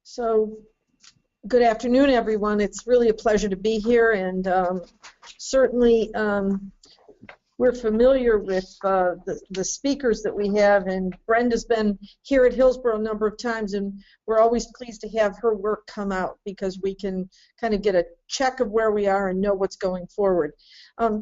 So, good afternoon, everyone. It's really a pleasure to be here, and certainly we're familiar with the speakers that we have, and Brenda's been here at Hillsborough a number of times, and we're always pleased to have her work come out because we can kind of get a check of where we are and know what's going forward.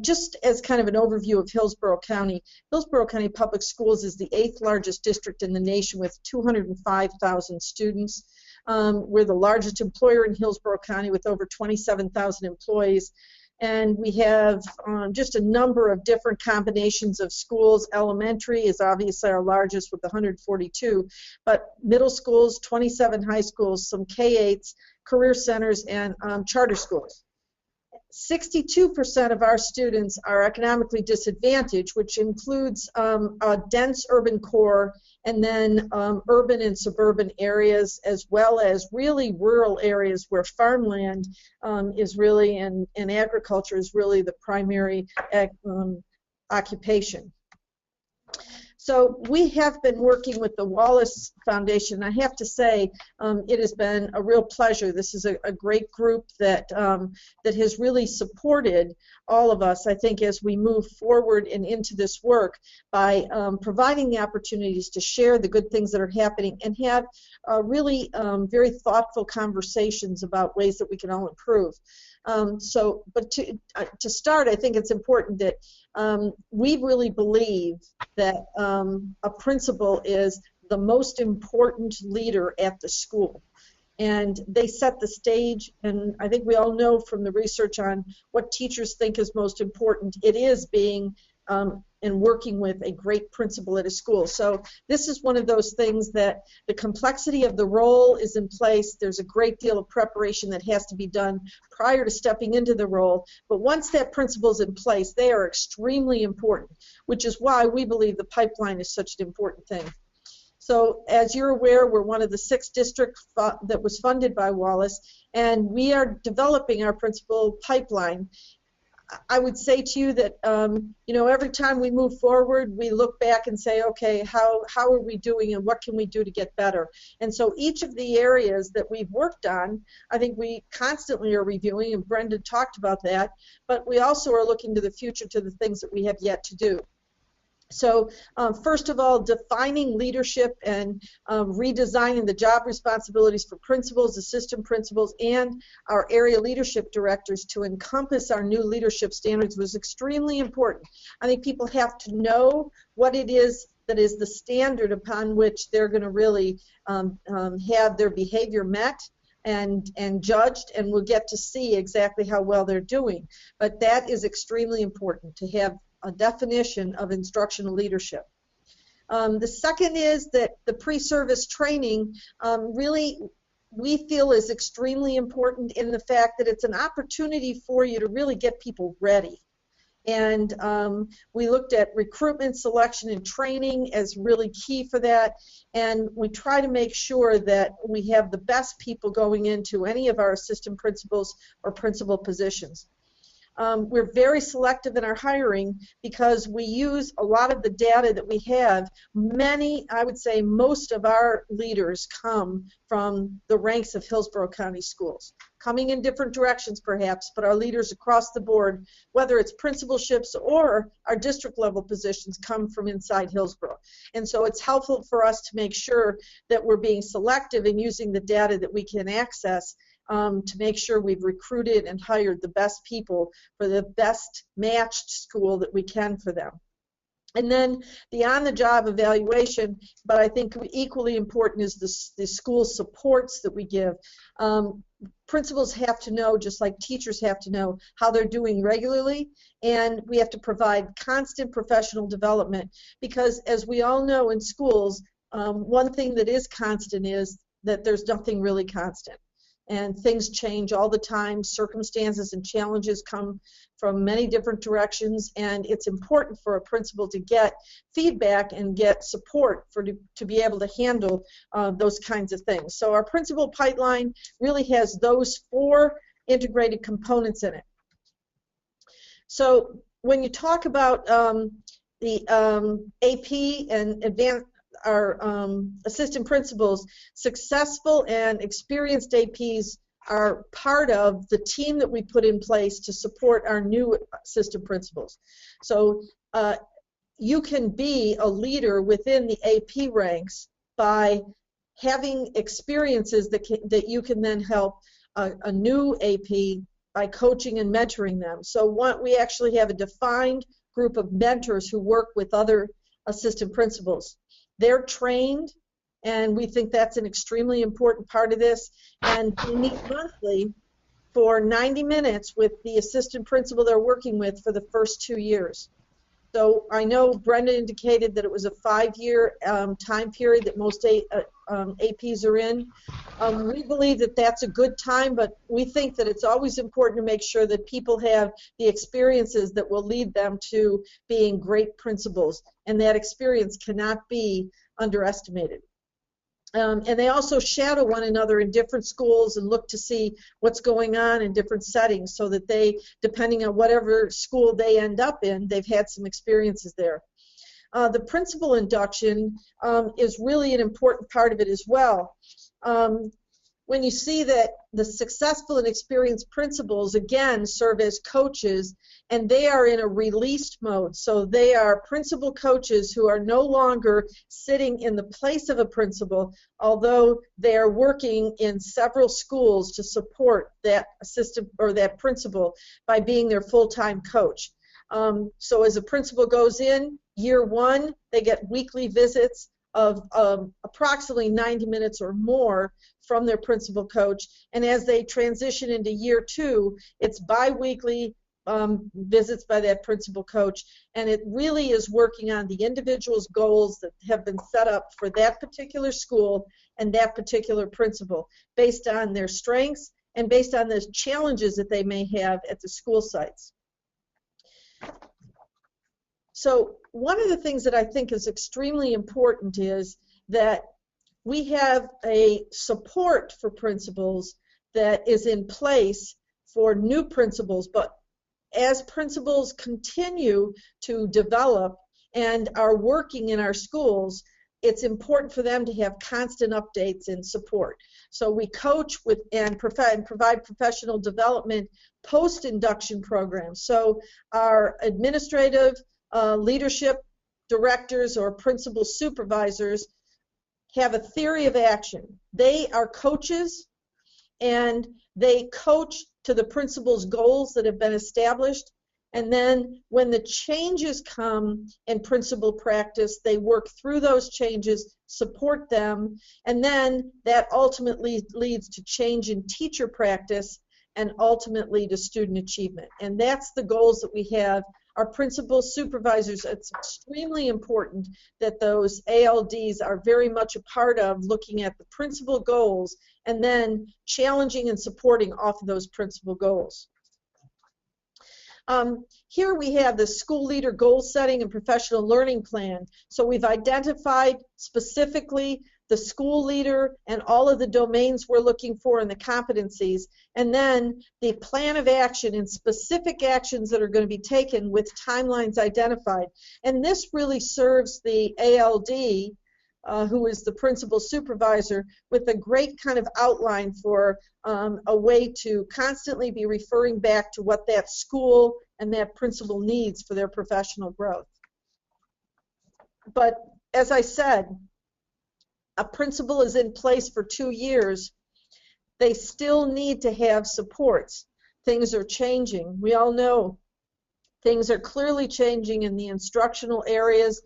Just as kind of an overview of Hillsborough County Public Schools is the 8th largest district in the nation with 205,000 students. We're the largest employer in Hillsborough County with over 27,000 employees. And we have just a number of different combinations of schools. Elementary is obviously our largest with 142, but middle schools, 27 high schools, some K-8s, career centers, and charter schools. 62% of our students are economically disadvantaged, which includes a dense urban core and then urban and suburban areas, as well as really rural areas where farmland is really, and agriculture is really the primary occupation. So we have been working with the Wallace Foundation. I have to say it has been a real pleasure. This is a great group that has really supported all of us, I think, as we move forward and into this work by providing the opportunities to share the good things that are happening and have really very thoughtful conversations about ways that we can all improve. But to start, I think it's important that we really believe that a principal is the most important leader at the school. And they set the stage, and I think we all know from the research on what teachers think is most important, it is being and working with a great principal at a school. So this is one of those things that the complexity of the role is in place. There's a great deal of preparation that has to be done prior to stepping into the role. But once that principal is in place, they are extremely important, which is why we believe the pipeline is such an important thing. So as you're aware, we're one of the 6 districts that was funded by Wallace, and we are developing our principal pipeline. I would say to you that every time we move forward, we look back and say, okay, how are we doing and what can we do to get better? And so each of the areas that we've worked on, I think we constantly are reviewing, and Brenda talked about that, but we also are looking to the future, to the things that we have yet to do. So first of all, defining leadership and redesigning the job responsibilities for principals, assistant principals, and our area leadership directors to encompass our new leadership standards was extremely important. I think people have to know what it is that is the standard upon which they're going to really have their behavior met and judged, and we'll get to see exactly how well they're doing. But that is extremely important, to have a definition of instructional leadership. The second is that the pre-service training really we feel is extremely important in the fact that it's an opportunity for you to really get people ready. And we looked at recruitment, selection, and training as really key for that, and we try to make sure that we have the best people going into any of our assistant principals or principal positions. We're very selective in our hiring because we use a lot of the data that we have. I would say most of our leaders come from the ranks of Hillsborough County schools, coming in different directions perhaps, but our leaders across the board, whether it's principalships or our district level positions, come from inside Hillsborough. And so it's helpful for us to make sure that we're being selective in using the data that we can access to make sure we've recruited and hired the best people for the best matched school that we can for them. And then the on-the-job evaluation, but I think equally important is the school supports that we give. Principals have to know, just like teachers have to know, how they're doing regularly, and we have to provide constant professional development because, as we all know in schools, one thing that is constant is that there's nothing really constant. And things change all the time. Circumstances and challenges come from many different directions, and it's important for a principal to get feedback and get support to be able to handle those kinds of things. So our principal pipeline really has those 4 integrated components in it. So when you talk about the AP and advanced assistant principals, successful and experienced APs are part of the team that we put in place to support our new assistant principals. So you can be a leader within the AP ranks by having experiences that you can then help a new AP by coaching and mentoring them. So we actually have a defined group of mentors who work with other assistant principals. They're trained, and we think that's an extremely important part of this. And we meet monthly for 90 minutes with the assistant principal they're working with for the first 2 years. So I know Brenda indicated that it was a 5-year time period that most APs are in. We believe that that's a good time, but we think that it's always important to make sure that people have the experiences that will lead them to being great principals, and that experience cannot be underestimated. And they also shadow one another in different schools and look to see what's going on in different settings so that they, depending on whatever school they end up in, they've had some experiences there. The principal induction is really an important part of it as well. When you see that the successful and experienced principals, again, serve as coaches, and they are in a released mode. So they are principal coaches who are no longer sitting in the place of a principal, although they are working in several schools to support that assistant or that principal by being their full-time coach. So as a principal goes in, year one, they get weekly visits of approximately 90 minutes or more from their principal coach, and as they transition into year two, it's bi-weekly visits by that principal coach, and it really is working on the individual's goals that have been set up for that particular school and that particular principal based on their strengths and based on the challenges that they may have at the school sites. So one of the things that I think is extremely important is that we have a support for principals that is in place for new principals, but as principals continue to develop and are working in our schools, it's important for them to have constant updates and support. So we coach with and provide professional development post-induction programs. So our administrative leadership directors or principal supervisors have a theory of action. They are coaches, and they coach to the principal's goals that have been established, and then when the changes come in principal practice, they work through those changes, support them, and then that ultimately leads to change in teacher practice and ultimately to student achievement. And that's the goals that we have. Our principal supervisors, it's extremely important that those ALDs are very much a part of looking at the principal goals and then challenging and supporting off of those principal goals. Here we have the school leader goal setting and professional learning plan. So we've identified specifically the school leader and all of the domains we're looking for and the competencies, and then the plan of action and specific actions that are going to be taken with timelines identified. And this really serves the ALD, who is the principal supervisor, with a great kind of outline for a way to constantly be referring back to what that school and that principal needs for their professional growth. But as I said, a principal is in place for 2 years. They still need to have supports. Things are changing. We all know things are clearly changing in the instructional areas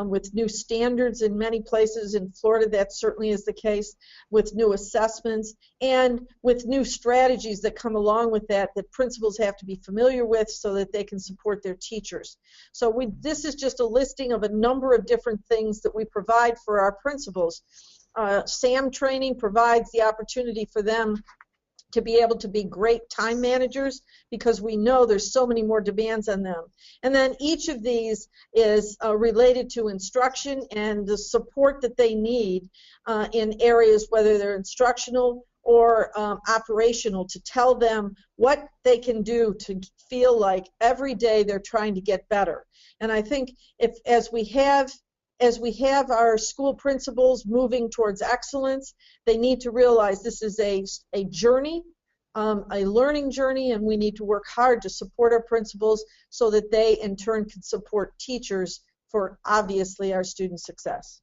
with new standards in many places. In Florida, that certainly is the case, with new assessments and with new strategies that come along with that principals have to be familiar with so that they can support their teachers. So this is just a listing of a number of different things that we provide for our principals. SAM training provides the opportunity for them to be able to be great time managers because we know there's so many more demands on them. And then each of these is related to instruction and the support that they need in areas, whether they're instructional or operational, to tell them what they can do to feel like every day they're trying to get better. And I think as we have as we have our school principals moving towards excellence, they need to realize this is a journey, a learning journey, and we need to work hard to support our principals so that they in turn can support teachers for obviously our student success.